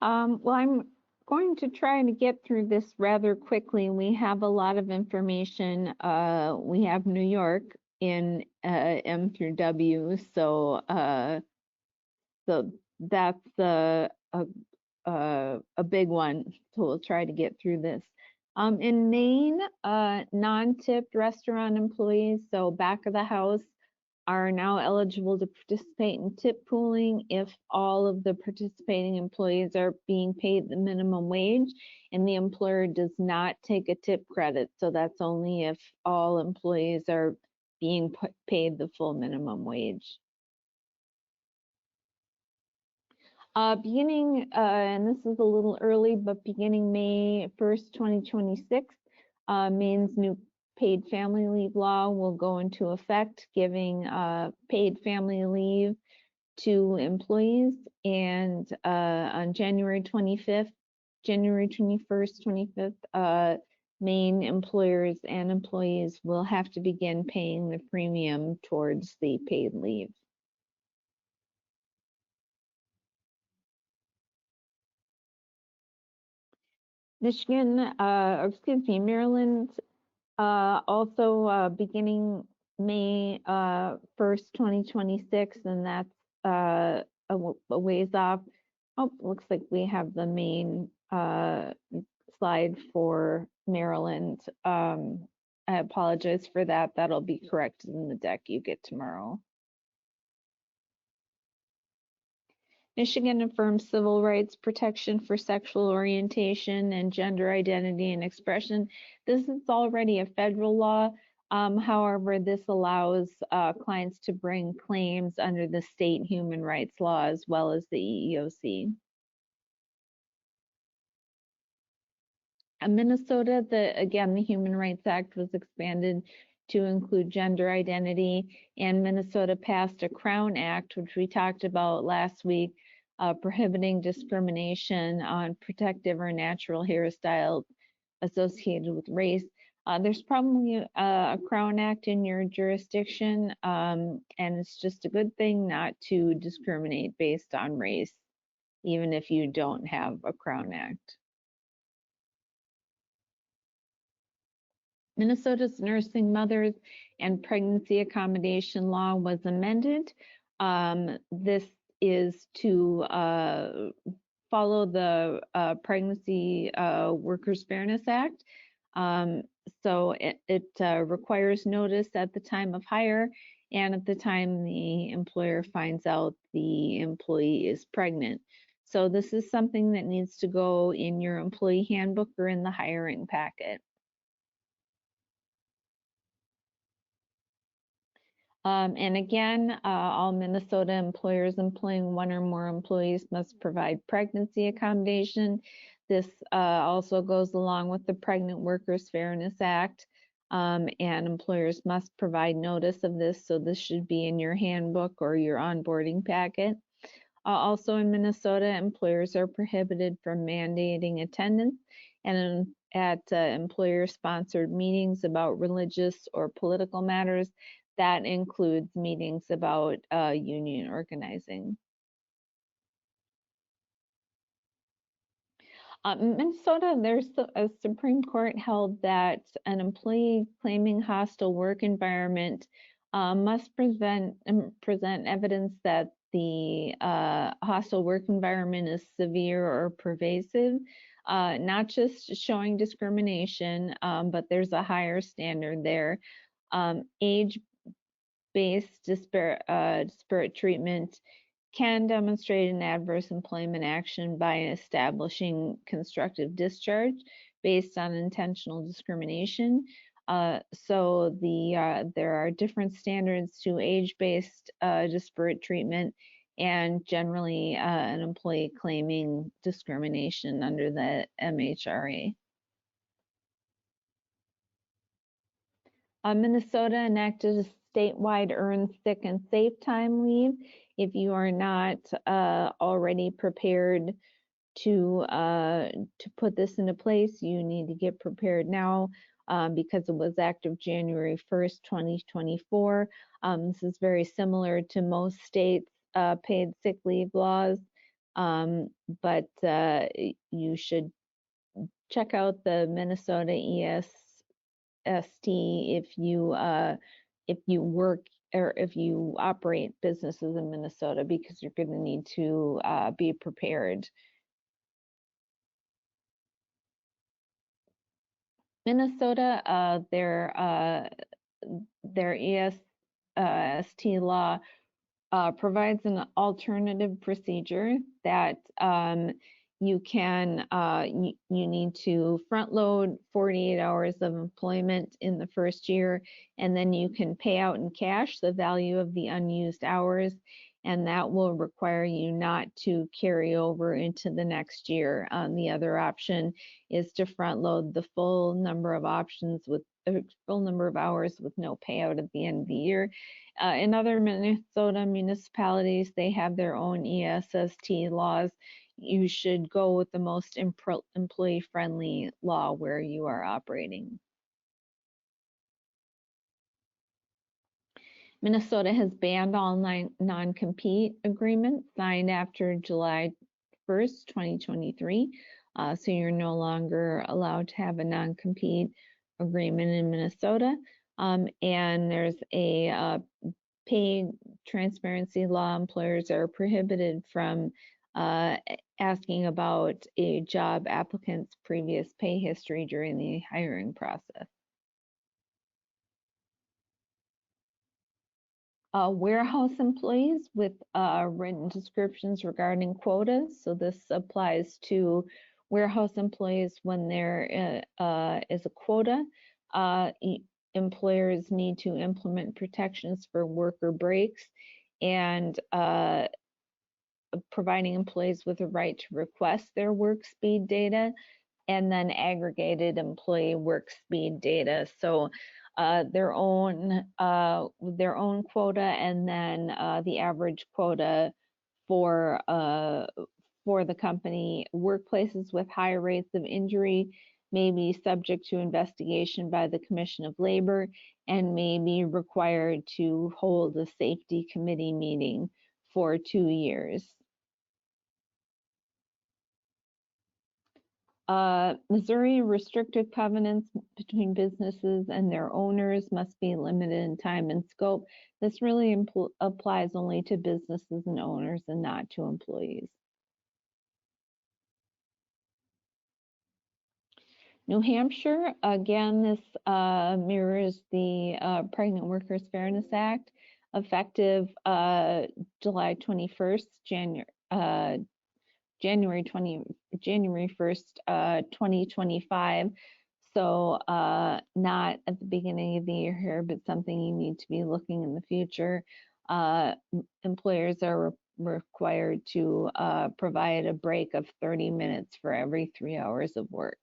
Well, I'm going to try to get through this rather quickly. We have a lot of information. We have New York in M through W, so that's a big one. So we'll try to get through this. In Maine, non-tipped restaurant employees, so back of the house, are now eligible to participate in tip pooling if all of the participating employees are being paid the minimum wage and the employer does not take a tip credit. So that's only if all employees are being paid the full minimum wage. Beginning, and this is a little early, but beginning May 1st, 2026, Maine's new paid family leave law will go into effect, giving paid family leave to employees. And on January 25th, January 21st, 25th, Maine employers and employees will have to begin paying the premium towards the paid leave. Michigan, Maryland, also beginning May 1st, 2026, and that's a ways off. Oh, looks like we have the main slide for Maryland. I apologize for that. That'll be corrected in the deck you get tomorrow. Michigan affirms civil rights protection for sexual orientation and gender identity and expression. This is already a federal law. However, this allows clients to bring claims under the state human rights law as well as the EEOC. In Minnesota, again, the Human Rights Act was expanded to include gender identity, and Minnesota passed a Crown Act, which we talked about last week, prohibiting discrimination on protective or natural hairstyles associated with race. There's probably a Crown Act in your jurisdiction, and it's just a good thing not to discriminate based on race, even if you don't have a Crown Act. Minnesota's nursing mothers and pregnancy accommodation law was amended. This is to follow the Pregnancy Workers Fairness Act. So it requires notice at the time of hire and at the time the employer finds out the employee is pregnant. So this is something that needs to go in your employee handbook or in the hiring packet. And again, all Minnesota employers employing one or more employees must provide pregnancy accommodation. This also goes along with the Pregnant Workers Fairness Act, and employers must provide notice of this, so this should be in your handbook or your onboarding packet. Also in Minnesota, employers are prohibited from mandating attendance and at employer-sponsored meetings about religious or political matters. That includes meetings about union organizing. Minnesota, there's a Supreme Court held that an employee claiming hostile work environment must present evidence that the hostile work environment is severe or pervasive, not just showing discrimination, but there's a higher standard there. Age-based disparate treatment can demonstrate an adverse employment action by establishing constructive discharge based on intentional discrimination. So there are different standards to age-based disparate treatment and generally an employee claiming discrimination under the MHRA. Minnesota enacted a statewide earned sick and safe time leave. If you are not already prepared to put this into place, you need to get prepared now because it was active January 1st, 2024. This is very similar to most states' paid sick leave laws. but you should check out the Minnesota ESST if you work or if you operate businesses in Minnesota, because you're going to need to be prepared. Minnesota, their ESST law provides an alternative procedure that you need to front load 48 hours of employment in the first year, and then you can pay out in cash the value of the unused hours, and that will require you not to carry over into the next year. The other option is to front load the full number of hours with no payout at the end of the year. In other Minnesota municipalities, they have their own ESST laws. You should go with the most employee-friendly law where you are operating. Minnesota has banned all non-compete agreements signed after July 1st, 2023. So you're no longer allowed to have a non-compete agreement in Minnesota. And there's a pay transparency law. Employers are prohibited from asking about a job applicant's previous pay history during the hiring process. Warehouse employees with written descriptions regarding quotas. So this applies to warehouse employees when there is a quota. Employers need to implement protections for worker breaks and providing employees with a right to request their work speed data, and then aggregated employee work speed data. So their own quota, and then the average quota for the company. Workplaces with high rates of injury may be subject to investigation by the Commission of Labor and may be required to hold a safety committee meeting for 2 years. Missouri restrictive covenants between businesses and their owners must be limited in time and scope. This really applies only to businesses and owners and not to employees. New Hampshire, again, this mirrors the Pregnant Workers Fairness Act, effective July 21st, January 1st, 2025. So not at the beginning of the year here, but something you need to be looking in the future. Employers are required to provide a break of 30 minutes for every 3 hours of work.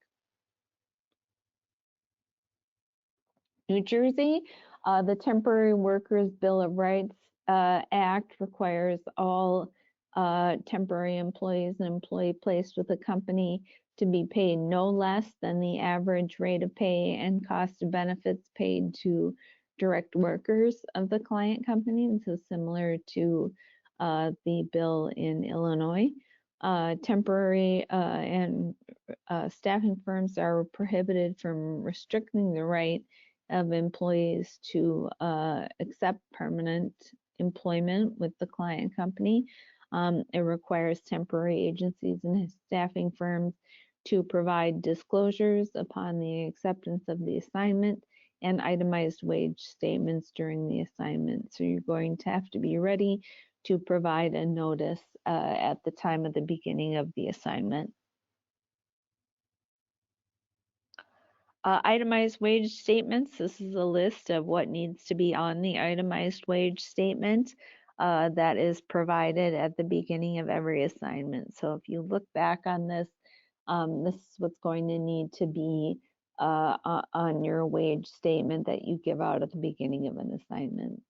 New Jersey, the Temporary Workers Bill of Rights Act requires all temporary employees and employee placed with a company to be paid no less than the average rate of pay and cost of benefits paid to direct workers of the client company. This is similar to the bill in Illinois. Temporary and staffing firms are prohibited from restricting the right of employees to accept permanent employment with the client company. It requires temporary agencies and staffing firms to provide disclosures upon the acceptance of the assignment and itemized wage statements during the assignment. So you're going to have to be ready to provide a notice at the time of the beginning of the assignment. Itemized wage statements. This is a list of what needs to be on the itemized wage statement that is provided at the beginning of every assignment. So if you look back on this, this is what's going to need to be on your wage statement that you give out at the beginning of an assignment.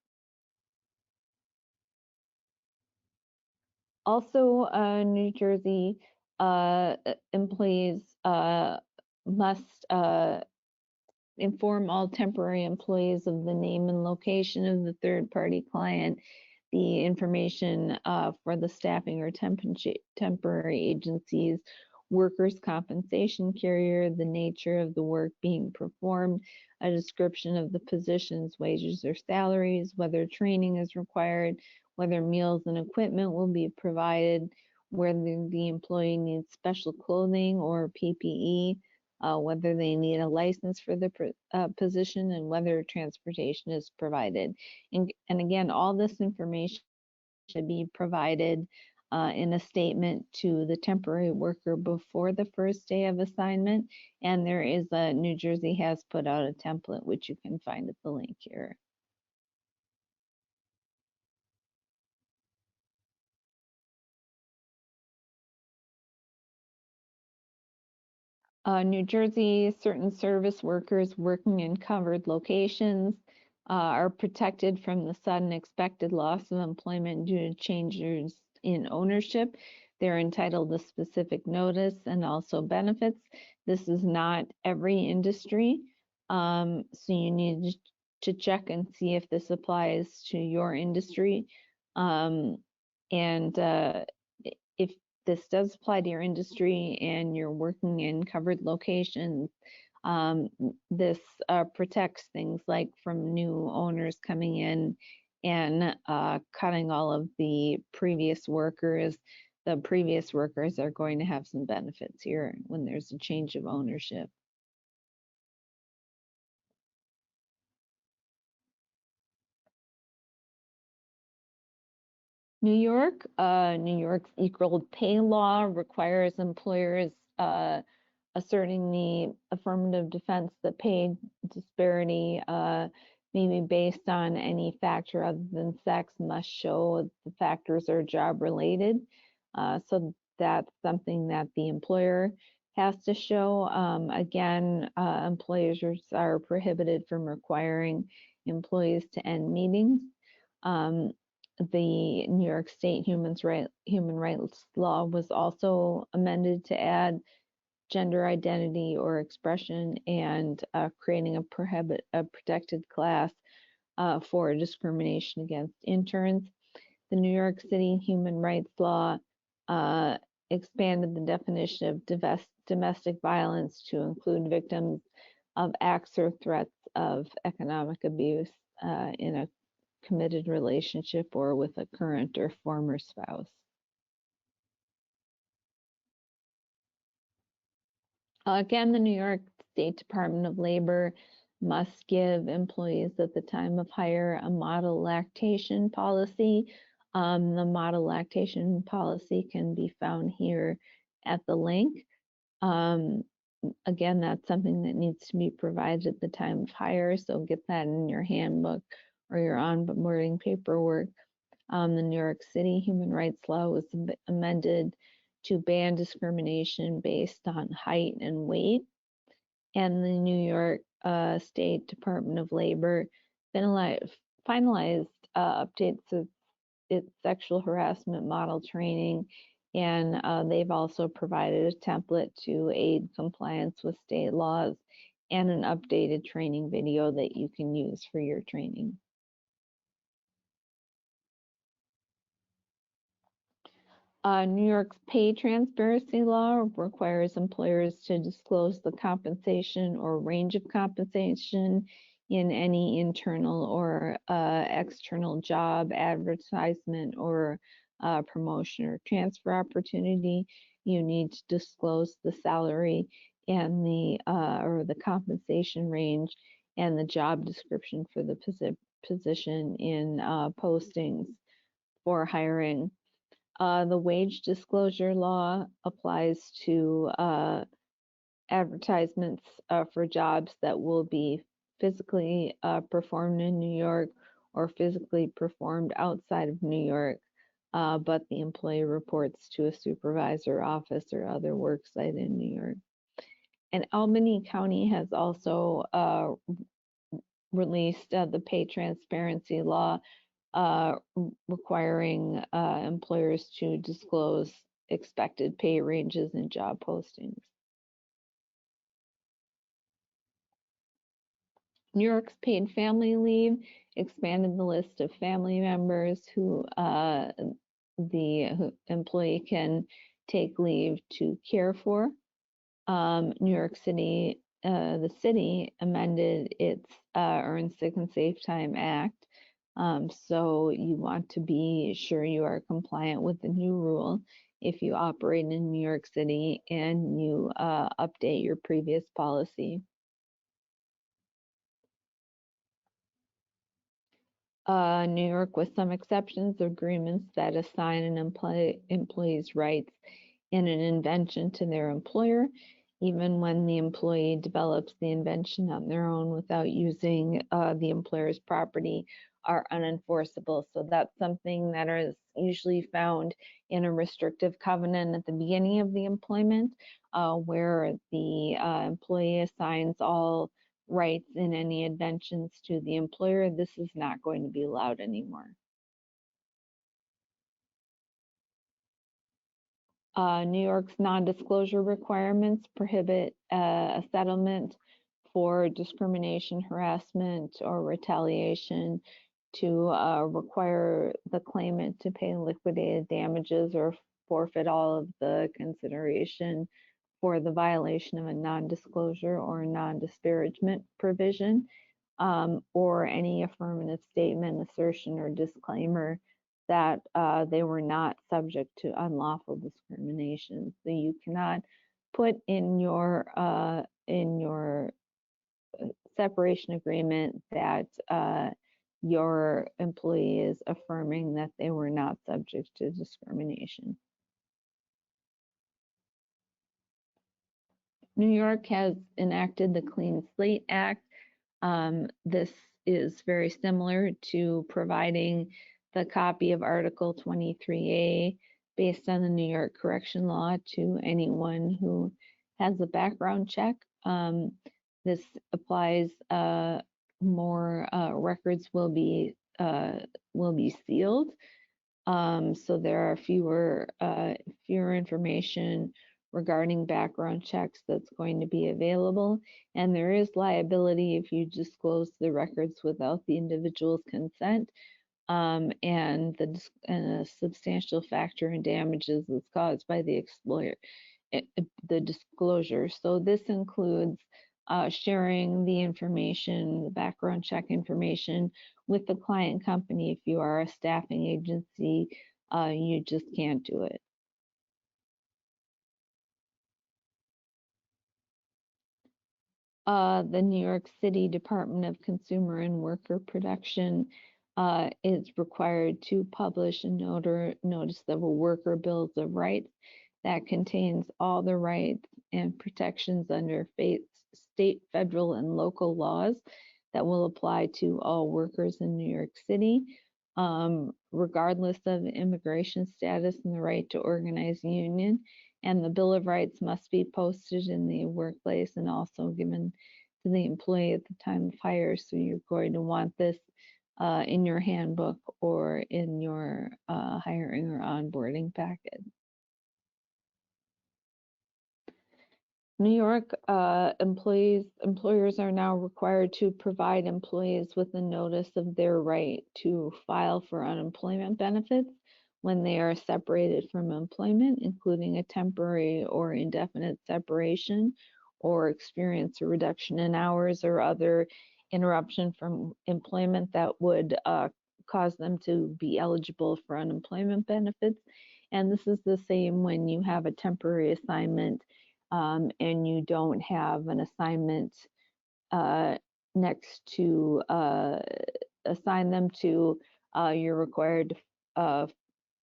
Also, New Jersey employees must inform all temporary employees of the name and location of the third-party client the information for the staffing or temporary agencies, workers' compensation carrier, the nature of the work being performed, a description of the position's wages or salaries, whether training is required, whether meals and equipment will be provided, whether the employee needs special clothing or PPE, whether they need a license for the position, and whether transportation is provided. And again, all this information should be provided in a statement to the temporary worker before the first day of assignment. And there is New Jersey has put out a template, which you can find at the link here. New Jersey, certain service workers working in covered locations are protected from the sudden expected loss of employment due to changes in ownership. They're entitled to specific notice and also benefits. This is not every industry, so you need to check and see if this applies to your industry. And if this does apply to your industry and you're working in covered locations, this protects things like from new owners coming in and cutting all of the previous workers. The previous workers are going to have some benefits here when there's a change of ownership. New York's equal pay law requires employers asserting the affirmative defense that pay disparity may be based on any factor other than sex must show the factors are job related. So that's something that the employer has to show. Again, employers are prohibited from requiring employees to end meetings. The New York State human rights law was also amended to add gender identity or expression and creating a protected class for discrimination against interns. The New York City human rights law expanded the definition of domestic violence to include victims of acts or threats of economic abuse in a committed relationship or with a current or former spouse. Again, the New York State Department of Labor must give employees at the time of hire a model lactation policy. The model lactation policy can be found here at the link. Again, that's something that needs to be provided at the time of hire, so get that in your handbook or your onboarding paperwork. The New York City human rights law was amended to ban discrimination based on height and weight. And the New York State Department of Labor finalized updates of its sexual harassment model training, and they've also provided a template to aid compliance with state laws and an updated training video that you can use for your training. New York's pay transparency law requires employers to disclose the compensation or range of compensation in any internal or external job advertisement or promotion or transfer opportunity. You need to disclose the salary and the or the compensation range and the job description for the position in postings for hiring. The wage disclosure law applies to advertisements for jobs that will be physically performed in New York or physically performed outside of New York, but the employee reports to a supervisor office or other work site in New York. And Albany County has also released the pay transparency law, requiring employers to disclose expected pay ranges in job postings. New York's paid family leave expanded the list of family members who the employee can take leave to care for. New York City, the city amended its Earn Sick and Safe Time Act. So you want to be sure you are compliant with the new rule if you operate in New York City and you update your previous policy. New York, with some exceptions, agreements that assign an employee's rights in an invention to their employer, even when the employee develops the invention on their own without using the employer's property, are unenforceable. So that's something that is usually found in a restrictive covenant at the beginning of the employment, where the employee assigns all rights in any inventions to the employer. This is not going to be allowed anymore. New York's non-disclosure requirements prohibit a settlement for discrimination, harassment, or retaliation to require the claimant to pay liquidated damages or forfeit all of the consideration for the violation of a non-disclosure or non-disparagement provision, or any affirmative statement, assertion, or disclaimer that they were not subject to unlawful discrimination. So you cannot put in your separation agreement that your employee is affirming that they were not subject to discrimination. New York has enacted the Clean Slate Act. This is very similar to providing the copy of Article 23A based on the New York correction law to anyone who has a background check. This applies, more records will be sealed. So there are fewer information regarding background checks that's going to be available, and there is liability if you disclose the records without the individual's consent, and a substantial factor in damages is caused by the disclosure. So this includes sharing the information, the background check information with the client company. If you are a staffing agency, you just can't do it. The New York City Department of Consumer and Worker Protection is required to publish a notice of a worker bills of rights that contains all the rights and protections under state, federal, and local laws that will apply to all workers in New York City, regardless of immigration status and the right to organize a union. And the Bill of Rights must be posted in the workplace and also given to the employee at the time of hire. So you're going to want this in your handbook or in your hiring or onboarding packet. New York employers are now required to provide employees with a notice of their right to file for unemployment benefits when they are separated from employment, including a temporary or indefinite separation, or experience a reduction in hours or other interruption from employment that would cause them to be eligible for unemployment benefits. And this is the same when you have a temporary assignment and you don't have an assignment next to assign them to, you're required to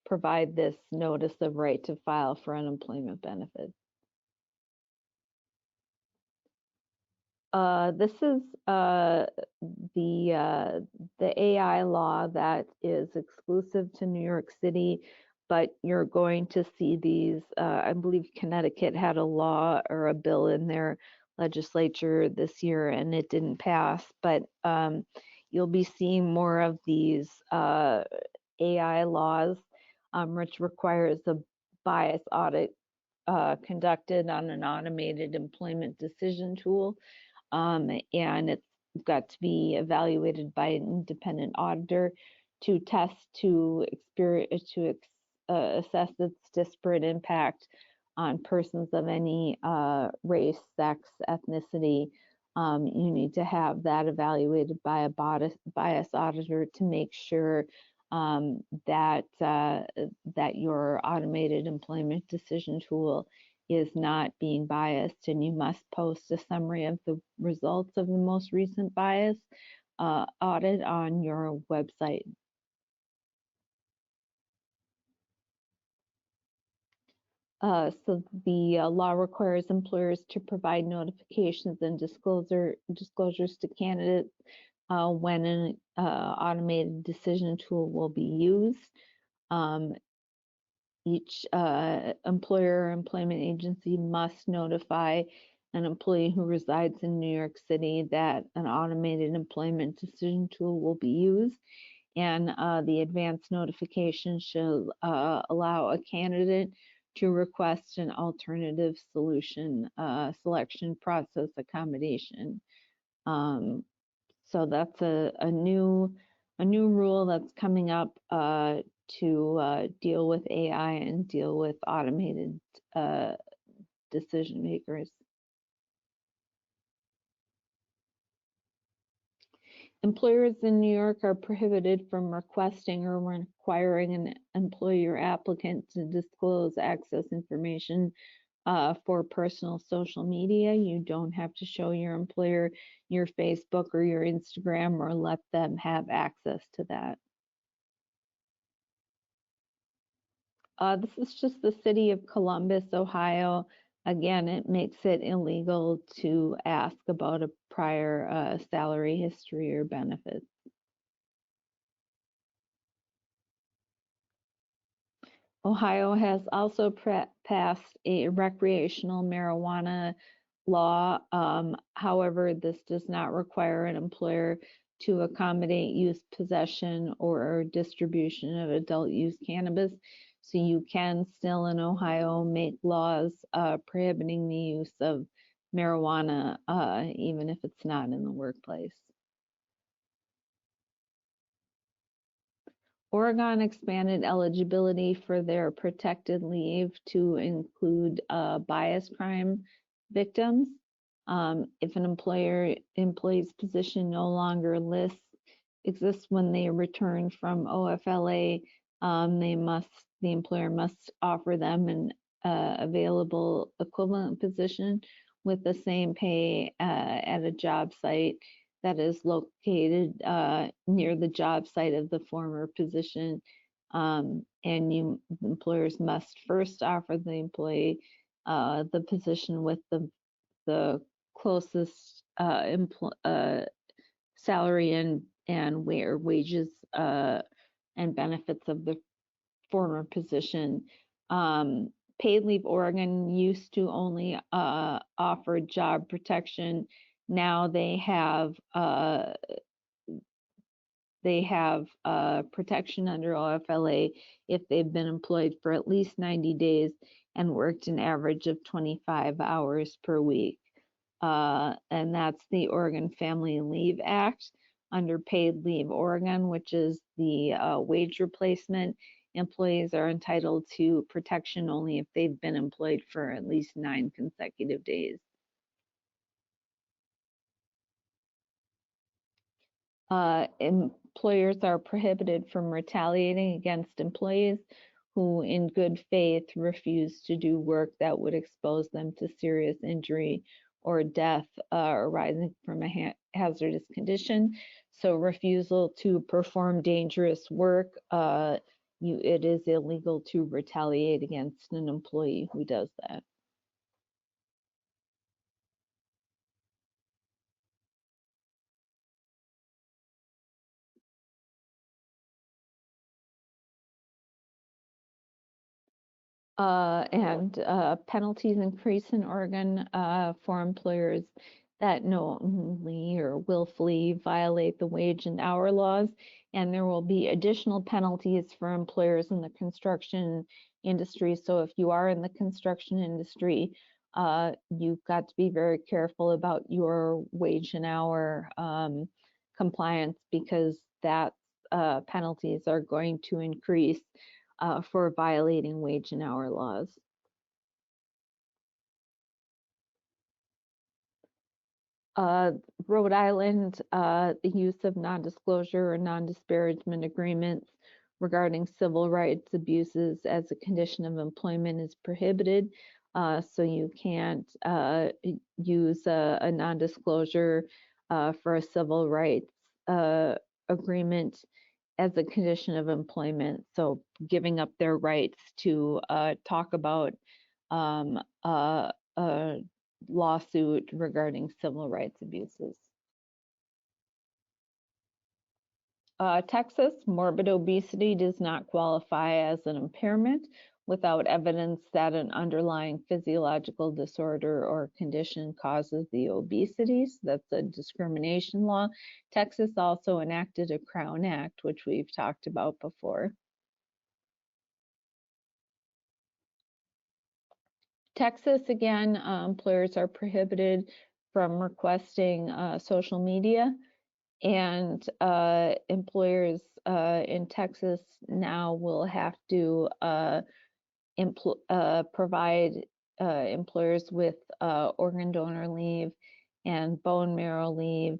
provide this notice of right to file for unemployment benefits. This is the AI law that is exclusive to New York City, but you're going to see these. I believe Connecticut had a law or a bill in their legislature this year, and it didn't pass. But you'll be seeing more of these AI laws, which requires a bias audit conducted on an automated employment decision tool. And it's got to be evaluated by an independent auditor to assess its disparate impact on persons of any race, sex, ethnicity. You need to have that evaluated by a bias auditor to make sure that your automated employment decision tool is not being biased, and you must post a summary of the results of the most recent bias audit on your website. So the law requires employers to provide notifications and disclosures to candidates when an automated decision tool will be used. Each employer or employment agency must notify an employee who resides in New York City that an automated employment decision tool will be used, and the advance notification should allow a candidate to request an alternative solution selection process accommodation. So that's a new rule that's coming up to deal with AI and deal with automated decision makers. Employers in New York are prohibited from requesting or requiring an employee or applicant to disclose access information for personal social media. You don't have to show your employer your Facebook or your Instagram or let them have access to that. This is just the city of Columbus, Ohio. Again, it makes it illegal to ask about a prior salary history or benefits. Ohio has also passed a recreational marijuana law. However, this does not require an employer to accommodate use, possession, or distribution of adult use cannabis. So you can still in Ohio make laws prohibiting the use of marijuana, even if it's not in the workplace. Oregon expanded eligibility for their protected leave to include bias crime victims. If an employee's position no longer exists when they return from OFLA, the employer must offer them an available equivalent position with the same pay at a job site that is located near the job site of the former position. And employers must first offer the employee the position with the closest salary and wages and benefits of the former position. Paid Leave Oregon used to only offer job protection. Now they have protection under OFLA if they've been employed for at least 90 days and worked an average of 25 hours per week. And that's the Oregon Family Leave Act. Under Paid Leave Oregon, which is the wage replacement, employees are entitled to protection only if they've been employed for at least 9 consecutive days. Employers are prohibited from retaliating against employees who in good faith refuse to do work that would expose them to serious injury or death arising from a hazardous condition. So refusal to perform dangerous work, it is illegal to retaliate against an employee who does that. And penalties increase in Oregon for employers that knowingly or willfully violate the wage and hour laws. And there will be additional penalties for employers in the construction industry. So if you are in the construction industry, you've got to be very careful about your wage and hour compliance, because that penalties are going to increase for violating wage and hour laws. Uh, Rhode Island, the use of non-disclosure or non-disparagement agreements regarding civil rights abuses as a condition of employment is prohibited. So you can't use a non-disclosure for a civil rights agreement as a condition of employment. So giving up their rights to talk about um, a lawsuit regarding civil rights abuses. Texas, morbid obesity does not qualify as an impairment without evidence that an underlying physiological disorder or condition causes the obesity. So that's a discrimination law. Texas also enacted a Crown Act, which we've talked about before. Texas, again, employers are prohibited from requesting social media, and employers in Texas now will have to provide employers with organ donor leave and bone marrow leave.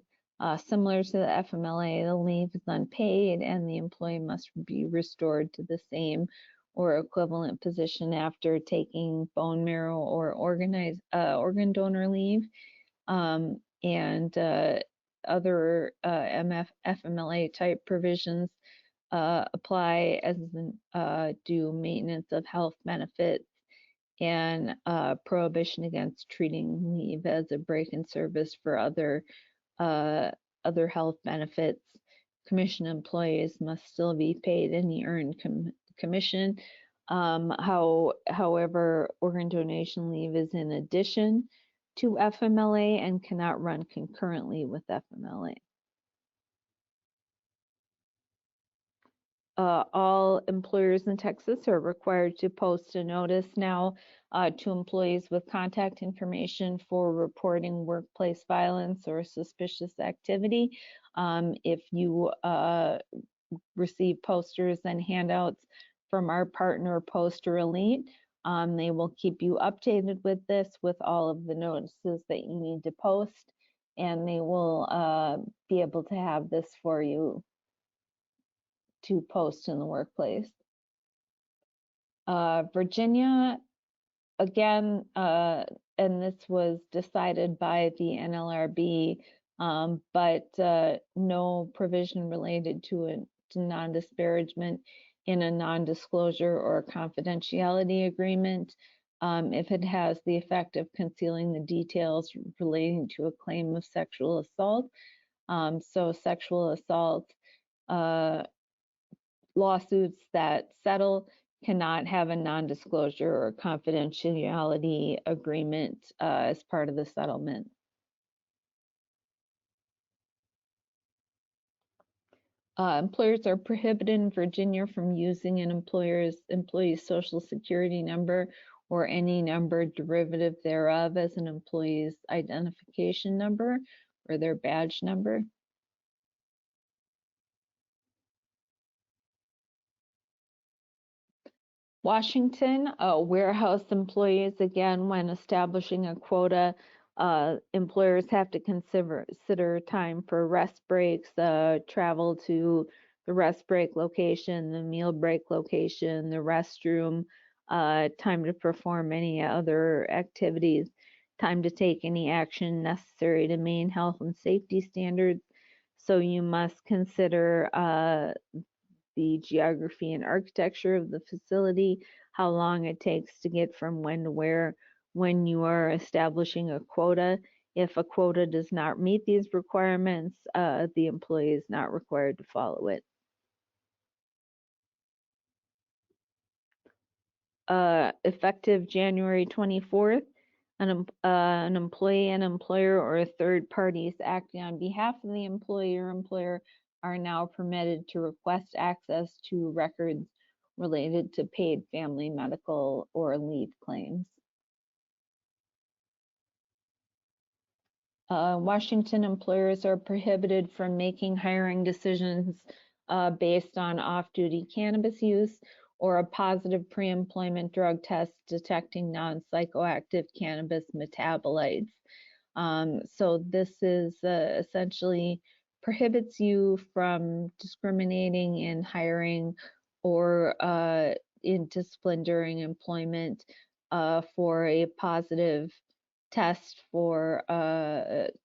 Similar to the FMLA, the leave is unpaid and the employee must be restored to the same or equivalent position after taking bone marrow or organ donor leave. And other FMLA type provisions apply, as do maintenance of health benefits and prohibition against treating leave as a break in service for other health benefits. Commission employees must still be paid any earned commission. However, organ donation leave is in addition to FMLA and cannot run concurrently with FMLA. All employers in Texas are required to post a notice now to employees with contact information for reporting workplace violence or suspicious activity. If you receive posters and handouts from our partner Poster Elite, they will keep you updated with this, with all of the notices that you need to post, and they will be able to have this for you to post in the workplace. Virginia, again, and this was decided by the NLRB, but no provision related to non-disparagement in a non-disclosure or confidentiality agreement if it has the effect of concealing the details relating to a claim of sexual assault. So sexual assault lawsuits that settle cannot have a non-disclosure or confidentiality agreement as part of the settlement. Employers are prohibited in Virginia from using an employee's social security number or any number derivative thereof as an employee's identification number or their badge number. Washington, warehouse employees, again, when establishing a quota, employers have to consider time for rest breaks, travel to the rest break location, the meal break location, the restroom, time to perform any other activities, time to take any action necessary to maintain health and safety standards. So you must consider the geography and architecture of the facility, how long it takes to get from when to where when you are establishing a quota. If a quota does not meet these requirements, the employee is not required to follow it. Effective January 24th, an employee, an employer, or a third parties acting on behalf of the employee or employer are now permitted to request access to records related to paid family, medical, or leave claims. Washington employers are prohibited from making hiring decisions based on off-duty cannabis use or a positive pre-employment drug test detecting non-psychoactive cannabis metabolites. So this is essentially prohibits you from discriminating in hiring or in discipline during employment for a positive test for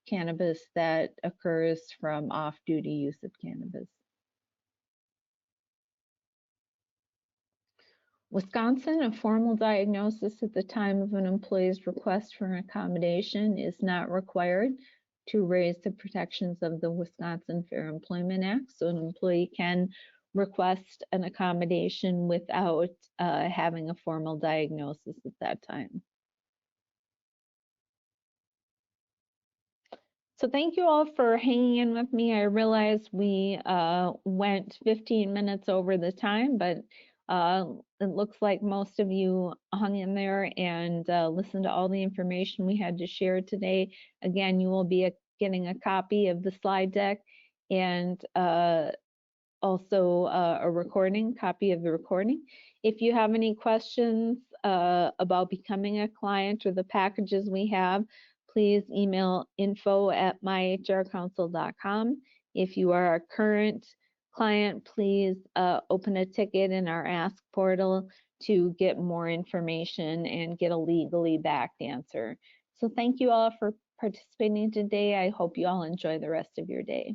cannabis that occurs from off-duty use of cannabis. Wisconsin, a formal diagnosis at the time of an employee's request for an accommodation is not required to raise the protections of the Wisconsin Fair Employment Act. So an employee can request an accommodation without having a formal diagnosis at that time. So thank you all for hanging in with me. I realize we went 15 minutes over the time, but it looks like most of you hung in there and listened to all the information we had to share today. Again, you will be getting a copy of the slide deck and also a copy of the recording. If you have any questions about becoming a client or the packages we have, please email info@myHRcounsel.com. If you are a current client, please open a ticket in our Ask portal to get more information and get a legally backed answer. So thank you all for participating today. I hope you all enjoy the rest of your day.